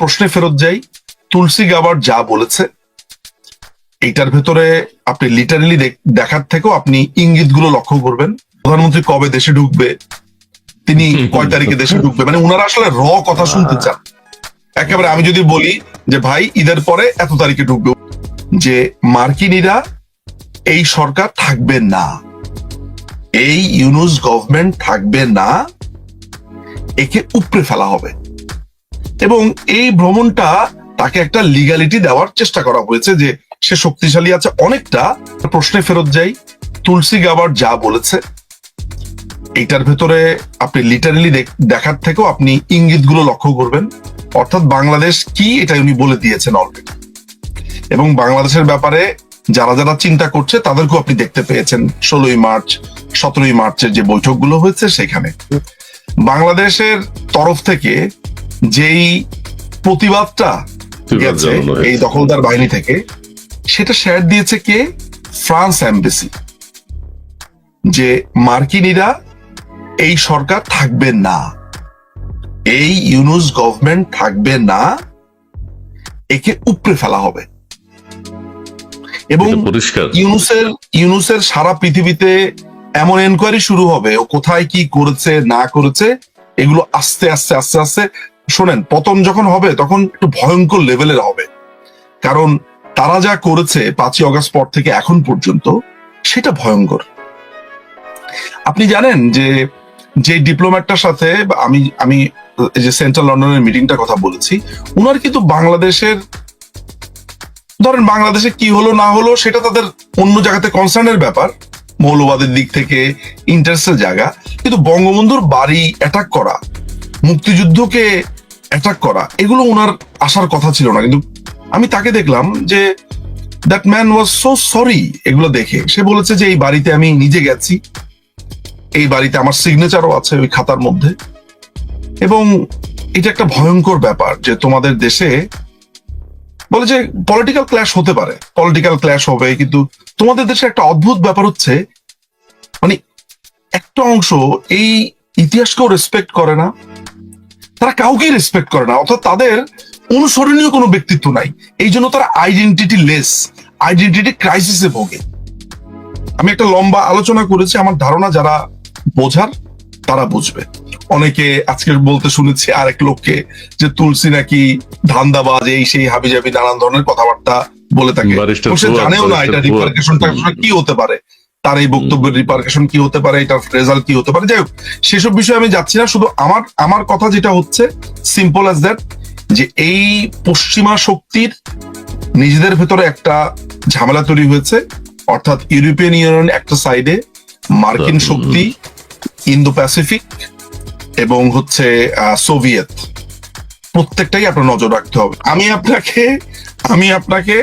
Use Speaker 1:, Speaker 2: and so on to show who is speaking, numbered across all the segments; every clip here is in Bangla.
Speaker 1: প্রশ্নে ফেরত যাই, তুলসী গাবার্ড যা বলেছে এইটার ভেতরে আপনি লিটারালি দেখার থেকেও আপনি ইঙ্গিতগুলো লক্ষ্য করবেন। প্রধানমন্ত্রী কবে দেশে ঢুকবে, তিনি কয় তারিখে দেশে ঢুকবে, মানে ওনারা আসলে কথা শুনতে চান। একেবারে আমি যদি বলি যে ভাই ঈদের পরে এত তারিখে ঢুকবে, যে মার্কিনীরা এই সরকার থাকবে না, এই ইউনুস গভর্নমেন্ট থাকবে না, একে উপড়ে ফেলা হবে। এবং এই ভ্রমণটা তাকে একটা লিগ্যালিটি দেওয়ার চেষ্টা করা হয়েছে যে সে শক্তিশালী আছে অনেকটা। প্রশ্নে ফেরত যাই, তুলসী গাবার্ড যা বলেছে এইটার ভেতরে আপনি লিটারালি দেখার থেকেও আপনি ইঙ্গিতগুলো লক্ষ্য করবেন। অর্থাৎ বাংলাদেশ কি এটা উনি বলে দিয়েছেন অলরেডি, এবং বাংলাদেশের ব্যাপারে যারা যারা চিন্তা করছে তাদেরকেও আপনি দেখতে পেয়েছেন 16ই মার্চ 17ই মার্চের যে বৈঠকগুলো হয়েছে সেখানে। বাংলাদেশের তরফ থেকে যেই প্রতিবাদটা গেছে এই দখলদার বাহিনী থেকে, সেটা শেয়ার দিয়েছে কে? ফ্রান্স এমবেসি, যে মার্কিনীরা এই সরকার থাকবে না, এই ইউনুস গভর্নমেন্ট থাকবে না, একে উপড়ে ফেলা হবে। এবং ইউনুসের সারা পৃথিবীতে এমন এনকোয়ারি শুরু হবে, ও কোথায় কি করেছে না করেছে এগুলো আস্তে আস্তে আস্তে আস্তে। শোনেন, পতন যখন হবে তখন একটু ভয়ঙ্কর লেভেলের হবে, কারণ তারা যা করেছে 5ই অগস্ট পর থেকে এখন পর্যন্ত সেটা ভয়ঙ্কর। আপনি জানেন যে যে ডিপ্লোম্যাটটার সাথে আমি যে সেন্ট্রাল লন্ডনের মিটিংটার কথা বলেছি, উনার কিন্তু বাংলাদেশের, ধরেন বাংলাদেশে কি হলো না হলো সেটা তাদের অন্য জায়গাতে কনসার্নের ব্যাপার, মৌলবাদের দিক থেকে ইন্টারেস্টের জায়গা, কিন্তু বঙ্গবন্ধুর বাড়ি অ্যাটাক করা, মুক্তিযুদ্ধকে অ্যাটাক করা, এগুলো ওনার আসার কথা ছিল না। কিন্তু আমি তাকে দেখলাম যে that man was so sorry. এগুলো দেখে সে বলেছে যে এই বাড়িতে আমি নিজে গেছি, এই বাড়িতে আমার সিগনেচারও আছে ওই খাতার মধ্যে। এবং এটা একটা ভয়ঙ্কর ব্যাপার যে তোমাদের দেশে বলে যে পলিটিক্যাল ক্ল্যাশ হতে পারে, পলিটিক্যাল ক্ল্যাশ হবে, কিন্তু তোমাদের দেশে একটা অদ্ভুত ব্যাপার হচ্ছে, মানে একটা অংশ এই ইতিহাসকেও রেসপেক্ট করে না, তারা কাউকেই রেসপেক্ট করে না, অর্থাৎ তাদের অনুসরণীয় কোনো ব্যক্তিত্ব নাই। এই জন্য তারা আইডেন্টিটি লেস, আইডেন্টিটি ক্রাইসিসে ভোগে। আমি একটা লম্বা আলোচনা করেছি, আমার ধারণা যারা বোঝার তারা বুঝবে। অনেকে আজকে বলতে শুনেছি আর এক লোককে যে তুলসী নাকি ধান্দাবাজ, এই সেই হাবিজাবি নানান ধরনের কথাবার্তা বলে থাকে, সে জানেও না এটা রিপারকেশনটা কি হতে পারে, তার এই বক্তব্যের রিপারকেশন কি হতে পারে, এটার রেজাল্ট কি হতে পারে। যাই হোক, সেসব বিষয়ে আমি যাচ্ছি না। শুধু আমার কথা যেটা হচ্ছে সিম্পল অ্যাজ দ্যাট, যে এই পশ্চিমা শক্তির নিজেদের ভেতরে একটা ঝামেলা তৈরি হয়েছে, অর্থাৎ ইউরোপিয়ান ইউনিয়ন একটা সাইডে, মার্কিন শক্তি, ইন্দো প্যাসিফিক এবং হচ্ছে সোভিয়েত, প্রত্যেকটাই আপনার নজর রাখতে হবে। আমি আপনাকে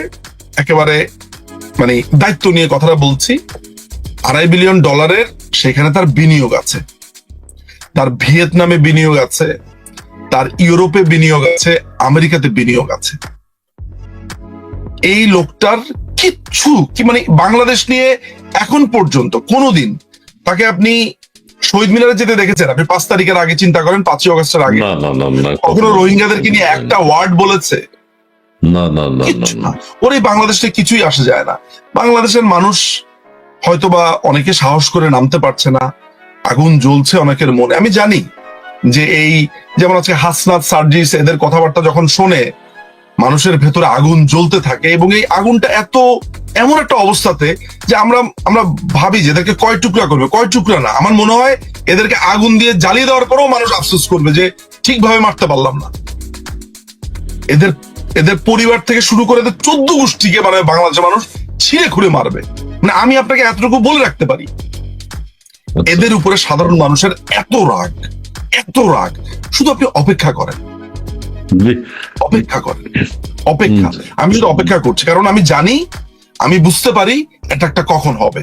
Speaker 1: একেবারে মানে দায়িত্ব নিয়ে কথাটা বলছি। $2.5 বিলিয়ন সেখানে তার বিনিয়োগ আছে, তার ভিয়েতনামে বিনিয়োগ আছে, তার ইউরোপে বিনিয়োগ আছে, আমেরিকাতে বিনিয়োগ আছে। এই লোকটার কিচ্ছু কি মানে বাংলাদেশ নিয়ে এখন পর্যন্ত কোনোদিন তাকে আপনি শহীদ মিনারে যেতে দেখেছেন? আপনি 5 তারিখের আগে চিন্তা করেন, 5ই অগস্টের আগে কখনো রোহিঙ্গাদেরকে নিয়ে একটা ওয়ার্ড বলেছে? না। ওর এই বাংলাদেশে কিছুই আসে যায় না। বাংলাদেশের মানুষ হয়তোবা অনেকে সাহস করে নামতে পারছে না, আগুন জ্বলছে অনেকের মনে। আমি জানি যে এই যেমন আজকে হাসনাত, সার্জিস, এদের কথাবার্তা যখন শোনে মানুষের ভেতরে আগুন জ্বলতে থাকে, এবং এই আগুনটা এমন একটা অবস্থাতে যে আমরা ভাবি যে এদেরকে কয় টুকরা করবে, কয় টুকরা না। আমার মনে হয় এদেরকে আগুন দিয়ে জ্বালিয়ে দেওয়ার পরেও মানুষ আফসোস করবে যে ঠিকভাবে মারতে পারলাম না। এদের পরিবার থেকে শুরু করে এদের 14 গোষ্ঠীকে মানে বাংলাদেশের মানুষ ছিঁড়ে খুঁড়ে মারবে। মানে আমি আপনাকে এতটুকু বলে রাখতে পারি, এদের উপরে সাধারণ মানুষের এত রাগ, শুধু আপনি অপেক্ষা করেন। আমি শুধু অপেক্ষা করছি, কারণ আমি জানি, আমি বুঝতে পারি এটা কখন হবে।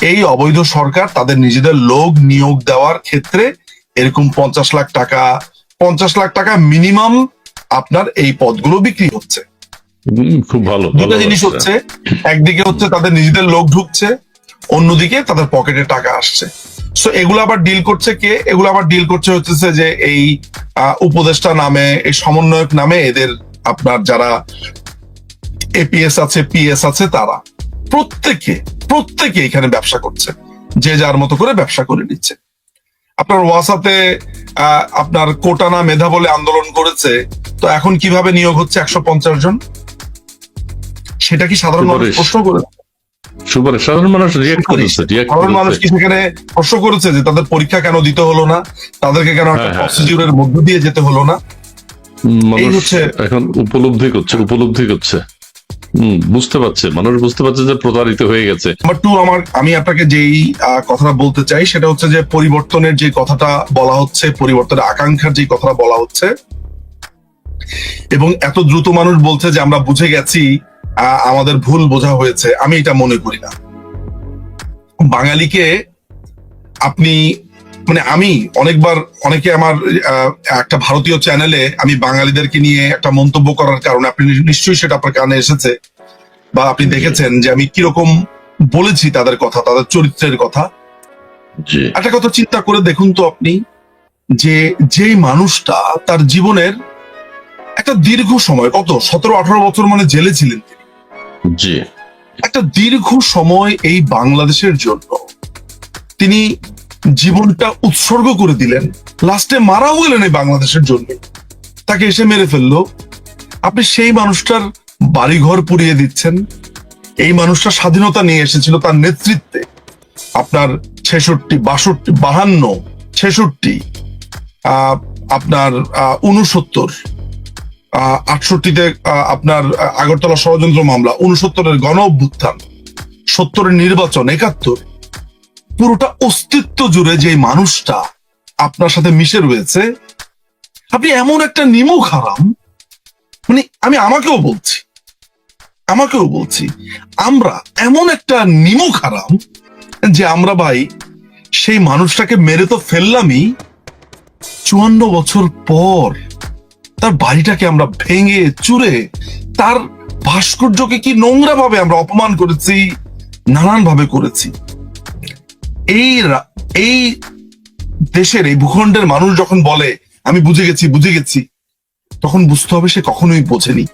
Speaker 1: এই অবৈধ সরকার তাদের নিজেদের লোক নিয়োগ দেওয়ার ক্ষেত্রে এরকম 50 লাখ টাকা মিনিমাম আপনার এই পদগুলো বিক্রি হচ্ছে।
Speaker 2: খুব ভালো
Speaker 1: দুটো জিনিস হচ্ছে, একদিকে হচ্ছে তাদের নিজেদের লোক ঢুকছে, অন্যদিকে তাদের পকেটে টাকা আসছে। সো এগুলো আবার ডিল করছে কে? এগুলো আবার ডিল করছে হচ্ছে যে এই উপদেষ্টা নামে, এই সমন্বয়ক নামে এদের আপনার যারা এপিএস আছে, পিএস আছে, তারা প্রত্যেকে এখানে ব্যবসা করছে, যে যার মতো করে ব্যবসা করে নিচ্ছে। আপনার ওয়াসাতে আপনার কোটা না মেধা বলে আন্দোলন করেছে, তো এখন কিভাবে নিয়োগ হচ্ছে 150 জন? সেটা কি সাধারণ মানুষ প্রশ্ন করে?
Speaker 2: সাধারণ মানুষ
Speaker 1: সাধারণ মানুষ কি সেখানে প্রশ্ন করেছে যে তাদের পরীক্ষা কেন দিতে হলো না, তাদেরকে কেন একটা প্রসিডিউরের মধ্য দিয়ে যেতে হলো না?
Speaker 2: মানুষ এখন উপলব্ধি করছে, বুঝতে পারছে, মানুষ বুঝতে পারছে যে প্রতারিত হয়ে গেছে।
Speaker 1: নাম্বার 2, আমি আপনাকে যেই কথাটা বলতে চাই সেটা হচ্ছে যে পরিবর্তনের যে কথাটা বলা হচ্ছে, পরিবর্তনের আকাঙ্ক্ষার যে কথাটা বলা হচ্ছে, এবং এত দ্রুত মানুষ বলছে যে আমরা বুঝে গেছি, আমাদের ভুল বোঝা হয়েছে। আমি এটা মনে করি না। বাঙালিকে আপনি আমি অনেকে আমার একটা ভারতীয় চ্যানেলে আমি বাঙালিদেরকে নিয়ে একটা মন্তব্য করার কারণে, আপনি নিশ্চয়ই সেটা আপনার কানে এসেছে বা আপনি দেখেছেন যে আমি কিরকম বলেছি তাদের কথা, তাদের চরিত্রের কথা। একটা কথা চিন্তা করে দেখুন তো আপনি, যে মানুষটা তার জীবনের একটা দীর্ঘ সময়, কত 17-18 বছর জেলে ছিলেন তিনি, একটা দীর্ঘ সময় এই বাংলাদেশের জন্য তিনি জীবনটা উৎসর্গ করে দিলেন, লাস্টে মারাও গেলেন এই বাংলাদেশের জন্য, তাকে এসে মেরে ফেললো। আপনি সেই মানুষটার বাড়িঘর পুড়িয়ে দিচ্ছেন। এই মানুষটা স্বাধীনতা নিয়ে এসেছিল তার নেতৃত্বে। আপনার 66, 62, 52, 66, আপনার 69, 68-তে আপনার আগরতলা ষড়যন্ত্র মামলা, 69-এর গণ অভ্যুত্থান, 70-এর নির্বাচন, 71, পুরোটা অস্তিত্ব জুড়ে যে মানুষটা আপনার সাথে মিশে রয়েছে, আপনি এমন একটা নিমুখ হারাম, আমি আমাকেও বলছি আমরা এমন একটা নিমুখ হারাম যে আমরা ভাই সেই মানুষটাকে মেরে তো ফেললামই, 54 বছর পর তার বাড়িটাকে আমরা ভেঙে চুরে, তার ভাস্কর্যকে কি নোংরা ভাবে আমরা অপমান করেছি, নানান ভাবে করেছি। এই দেশের, এই ভূখণ্ডের মানুষ যখন বলে আমি বুঝে গেছি, তখন বুঝতে হবে সে কখনোই বোঝেনি।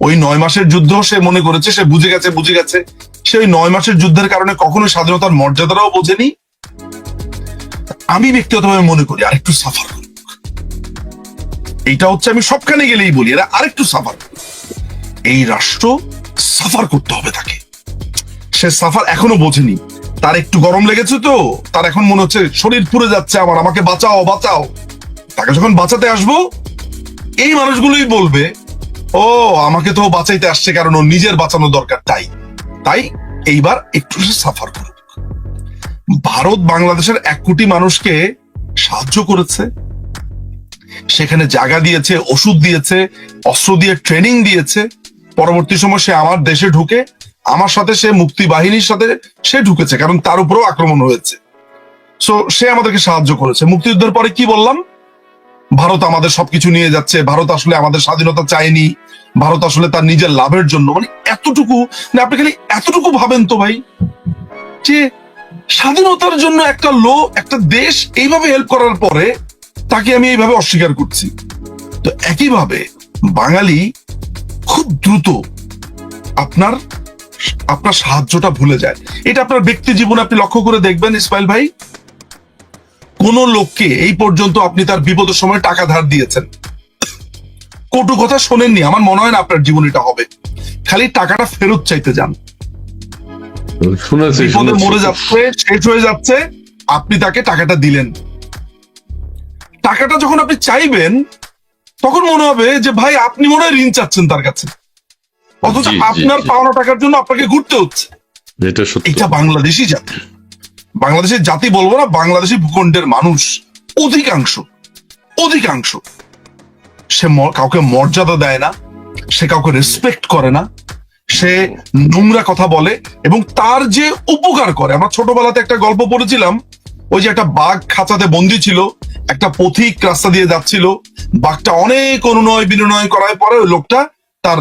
Speaker 1: ওই 9 মাসের যুদ্ধ সে মনে করেছে সে বুঝে গেছে। সে ওই 9 মাসের যুদ্ধের কারণে কখনো স্বাধীনতার মর্যাদাটাও বোঝেনি। আমি ব্যক্তিগতভাবে মনে করি আরেকটু সাফার করুক। এইটা হচ্ছে আমি সবখানে গেলেই বলি, এরা আরেকটু সাফার করুক। এই রাষ্ট্র সাফার করতে হবে তাকে। সে সাফার এখনো বোঝেনি। তার একটু গরম লেগেছে, তো তার এখন মনে হচ্ছে শরীর পুড়ে যাচ্ছে, আমাকে বাঁচাও। তাকে যখন বাঁচাতে আসবো, এই মানুষগুলোই বলবে ও আমাকে তো বাঁচাইতে আসছে, কারণ ও নিজের বাঁচানো দরকার, তাই এইবার একটু সাফার করুক। ভারত বাংলাদেশের 1 কোটি মানুষকে সাহায্য করেছে, সেখানে জায়গা দিয়েছে, ওষুধ দিয়েছে, অস্ত্র দিয়ে ট্রেনিং দিয়েছে। পরবর্তী সময় সে আমার দেশে ঢুকে আমার সাথে, সে মুক্তি বাহিনীর সাথে সে ঢুকেছে, কারণ তার উপরেও আক্রমণ হয়েছে। সো সে আমাদেরকে সাহায্য করেছে। মুক্তিযুদ্ধের পরে কি বললাম? ভারত আমাদের সবকিছু নিয়ে যাচ্ছে, ভারত আসলে আমাদের স্বাধীনতা চায়নি, ভারত আসলে তার নিজের লাভের জন্য, এতটুকু আপনি খালি এতটুকু ভাবেন তো ভাই, যে স্বাধীনতার জন্য একটা দেশ এইভাবে হেল্প করার পরে তাকে আমি এইভাবে অস্বীকার করছি। তো একইভাবে বাঙালি খুব দ্রুত আপনার সাহায্যটা ভুলে যায়। এটা আপনার ব্যক্তি জীবনে আপনি লক্ষ্য করে দেখবেন ইসমাইল ভাই, কোন লোককে এই পর্যন্ত আপনি তার বিপদের সময় টাকা ধার দিয়েছেন, কটু কথা শোনেননি, আমার মনে হয় না আপনার জীবন এটা হবে। খালি টাকাটা ফেরত চাইতে যান, বিপদে মরে যাচ্ছে, শেষ হয়ে যাচ্ছে, আপনি তাকে টাকাটা দিলেন। টাকাটা যখন আপনি চাইবেন, তখন মনে হবে যে ভাই আপনি মনে হয় ঋণ চাচ্ছেন তার কাছে, অথচ আপনার পাওনা টাকার জন্য আপনাকে ঘুরতে হচ্ছে। এটা বাংলাদেশের জাতি বলবো না, বাংলাদেশি ভূখণ্ডের মানুষ অধিকাংশ সে কাউকে মর্যাদা দেয় না, সে কাউকে রেসপেক্ট করে না, সে নোংরা কথা বলে এবং তার যে উপকার করে। আমরা ছোটবেলাতে একটা গল্প পড়েছিলাম, ওই যে একটা বাঘ খাঁচাতে বন্দি ছিল, একটা পথিক রাস্তা দিয়ে যাচ্ছিল, বাঘটা অনেক অনুনয় বিনয় করার পরে ওই লোকটা তার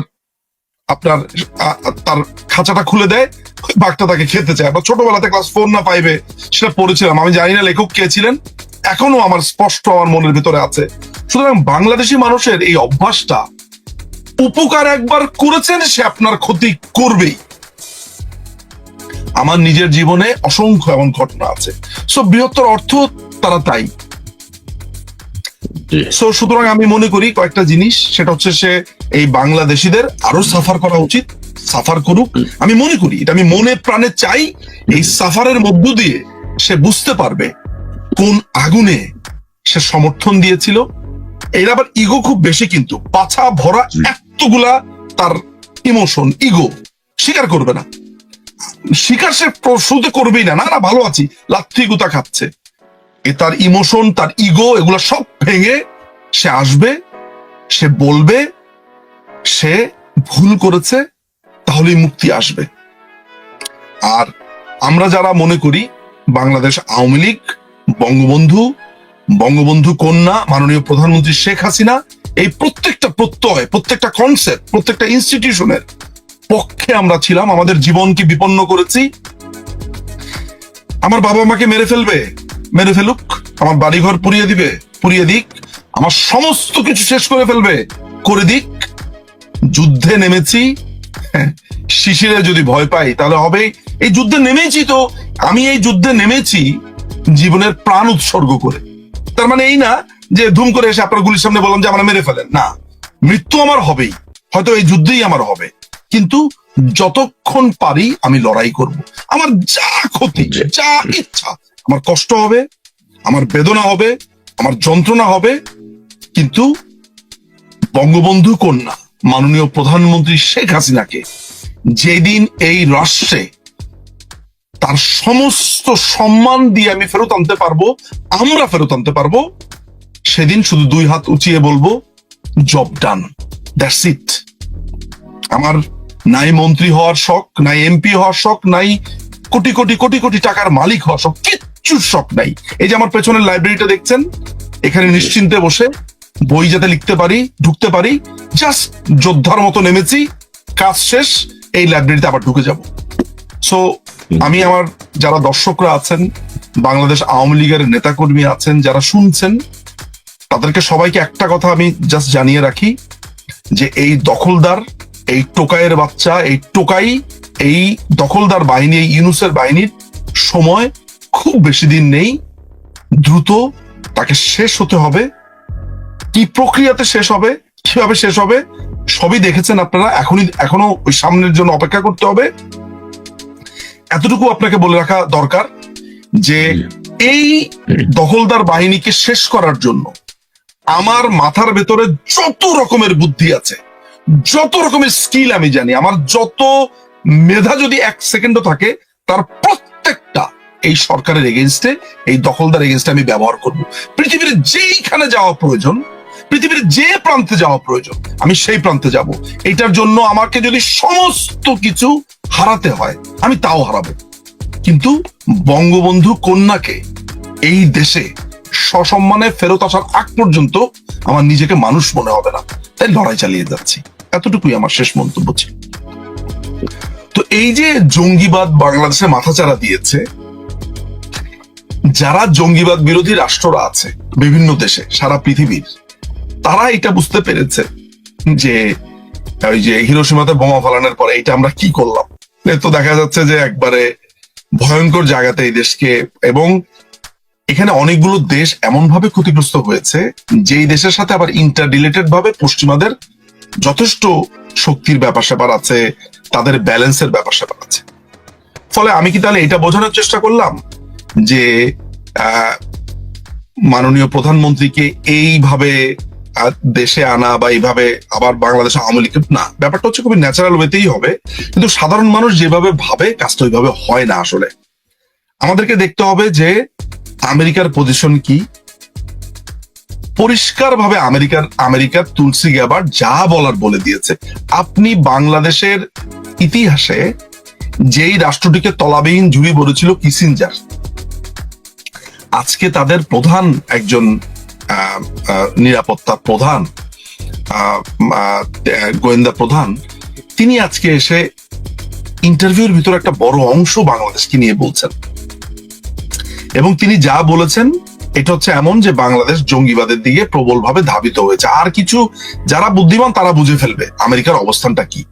Speaker 1: খাঁচাটা খুলে দেয় ওই ভাগটা তাকে খেতে চায়। আমরা ছোটবেলাতে ক্লাস 4 না 5 সেটা পড়েছিলাম, আমি জানি না লেখক কে ছিলেন, এখনো আমার স্পষ্ট আমার মনের ভিতরে আছে। সুতরাং বাংলাদেশি মানুষের এই অভ্যাসটা, উপকার একবার করেছেন সে আপনার ক্ষতি করবেই। আমার নিজের জীবনে অসংখ্য এমন ঘটনা আছে। সো বৃহত্তর অর্থ তারা তাই। সো সুতরাং আমি মনে করি কয়েকটা জিনিস, সেটা হচ্ছে সে এই বাংলাদেশিদের আরো সাফার করা উচিত, সাফার করুক। আমি মনে করি এটা, আমি মনে প্রাণে চাই এই সাফারের মধ্য দিয়ে সে বুঝতে পারবে কোন আগুনে সে সমর্থন দিয়েছিল। এর আবার ইগো খুব বেশি, কিন্তু পাছা ভরা এতগুলা তার ইমোশন, ইগো স্বীকার করবে না, স্বীকার সে শুরুতে করবেই না, না না ভালো আছি, লাথি গুতা খাচ্ছে। তার ইমোশন, তার ইগো, এগুলো সব ভেঙে সে আসবে, সে বলবে সে ভুল করেছে, তাহলেই মুক্তি আসবে। আর আমরা যারা মনে করি বাংলাদেশ আওয়ামী লীগ, বঙ্গবন্ধু, বঙ্গবন্ধু কন্যা মাননীয় প্রধানমন্ত্রী শেখ হাসিনা, এই প্রত্যেকটা প্রত্যয়, প্রত্যেকটা কনসেপ্ট, প্রত্যেকটা ইনস্টিটিউশনের পক্ষে আমরা ছিলাম, আমাদের জীবনকে বিপন্ন করেছি। আমার বাবা মাকে মেরে ফেলবে, মেরে ফেলুক, আমার বাড়িঘর পুড়িয়ে দিবে, পুড়িয়ে দিক, আমার সমস্ত কিছু শেষ করে ফেলবে, করে দিক। যুদ্ধে নেমেছি, শিশিরে যদি ভয় পাই তাহলে হবে। এই যুদ্ধে নেমেছি তো, আমি এই যুদ্ধে নেমেছি জীবনের প্রাণ উৎসর্গ করে। তার মানে এই না যে ধুম করে এসে আপনার গুলির সামনে বললাম যে আমার মেরে ফেলেন, না, মৃত্যু আমার হবেই, হয়তো এই যুদ্ধেই আমার হবে, কিন্তু যতক্ষণ পারি আমি লড়াই করব। আমার যা ক্ষতি, যা ইচ্ছা, আমার কষ্ট হবে, আমার বেদনা হবে, আমার যন্ত্রণা হবে, কিন্তু বঙ্গবন্ধু কন্যা মাননীয় প্রধানমন্ত্রী শেখ হাসিনাকে যেদিন এই রাষ্ট্রে তার সমস্ত সম্মান দিয়ে আমি ফেরত আনতে পারবো, আমরা ফেরত আনতে পারবো, সেদিন শুধু 2 হাত উঁচিয়ে বলবো জব ডান, দ্যাটস ইট। আমার নাই মন্ত্রী হওয়ার শখ, নাই এমপি হওয়ার শখ, নাই কোটি কোটি কোটি কোটি টাকার মালিক হওয়ার শখ, কিচ্ছু শখ নাই। এই যে আমার পেছনের লাইব্রেরিটা দেখছেন, এখানে নিশ্চিন্তে বসে বই যাতে লিখতে পারি, ঢুকতে পারি, জাস্ট যোদ্ধার মতো নেমেছি, কাজ শেষ, এই লাইব্রেরিতে আবার ঢুকে যাব। সো আমি আমার যারা দর্শকরা আছেন, বাংলাদেশ আওয়ামী লীগের নেতাকর্মী আছেন, যারা শুনছেন, তাদেরকে সবাইকে একটা কথা আমি জাস্ট জানিয়ে রাখি যে এই দখলদার, এই টোকাইয়ের বাচ্চা, এই টোকাই, এই দখলদার বাহিনী, এই ইউনূসের বাহিনীর সময় খুব বেশি দিন নেই। দ্রুত তাকে শেষ হতে হবে। কি প্রক্রিয়াতে শেষ হবে, কিভাবে শেষ হবে, সবই দেখেছেন আপনারা। এখনো ওই সামনের জন্য অপেক্ষা করতে হবে। এতটুকু আপনাকে বলে রাখা দরকার যে এই দখলদার বাহিনীকে শেষ করার জন্য আমার মাথার ভেতরে যত রকমের বুদ্ধি আছে, যত রকমের স্কিল আমি জানি, আমার যত মেধা যদি 1 সেকেন্ডও থাকে, তার প্রত্যেকটা এই সরকারের এগেইনস্টে, এই দখলদার এগেইনস্টে আমি ব্যবহার করব। পৃথিবীর যেইখানে যাওয়া প্রয়োজন, পৃথিবীর যে প্রান্তে যাওয়া প্রয়োজন, আমি সেই প্রান্তে যাব। এটার জন্য আমাকে যদি সমস্ত কিছু হারাতে হয়, আমি তাও হারাবো, কিন্তু বঙ্গবন্ধু কন্যাকে এই দেশে সসম্মানে ফেরত আসার আগ পর্যন্ত আমার নিজেকে মানুষ মনে হবে না। তাই লড়াই চালিয়ে যাচ্ছি। এতটুকুই আমার শেষ মন্তব্য ছিল। তো এই যে জঙ্গিবাদ বাংলাদেশে মাথাচাড়া দিয়েছে, যারা জঙ্গিবাদ বিরোধী রাষ্ট্ররা আছে বিভিন্ন দেশে, সারা পৃথিবীর, তারা এটা বুঝতে পেরেছে যে ওই যে হিরোশিমাতে বোমা ফালানোর পরে এটা আমরা কি করলাম। তো দেখা যাচ্ছে যে একবারে ভয়ঙ্কর জায়গাতে এই দেশকে, এবং এখানে অনেকগুলো দেশ এমন ভাবে ক্ষতিগ্রস্ত হয়েছে যেই দেশের সাথে আবার ইন্টার রিলেটেড ভাবে পশ্চিমাদের যথেষ্ট শক্তির ব্যাপার স্যাপার আছে, তাদের ব্যালেন্সের ব্যাপার স্যাপার আছে। ফলে আমি কি তাহলে এটা বোঝানোর চেষ্টা করলাম যে মাননীয় প্রধানমন্ত্রীকে এইভাবে দেশে আনা বা এইভাবে আবার বাংলাদেশ আওয়ামী লীগ, না, ব্যাপারটা হচ্ছে খুবই ন্যাচারাল ওয়েতেই হবে, কিন্তু সাধারণ মানুষ যেভাবে ভাবে কাজটা ওইভাবে হয় না। আসলে আমাদেরকে দেখতে হবে যে আমেরিকার পজিশন কি। পরিষ্কার ভাবে আমেরিকার তুলসী গ্যাবার্ড যা বলার বলে দিয়েছে। আপনি বাংলাদেশের ইতিহাসে যেই রাষ্ট্রটিকে তলাবিহীন ঝুড়ি বলেছিল কিসিঞ্জার, আজকে তাদের প্রধান একজন নিরাপত্তা প্রধান, গোয়েন্দা প্রধান, তিনি আজকে এসে ইন্টারভিউর ভিতরে একটা বড় অংশ বাংলাদেশকে নিয়ে বলছেন, এবং তিনি যা বলেছেন এটা হচ্ছে এমন যে বাংলাদেশ জঙ্গিবাদের দিকে প্রবলভাবে ধাবিত হয়েছে। আর কিছু যারা বুদ্ধিমান তারা বুঝে ফেলবে আমেরিকার অবস্থানটা কি।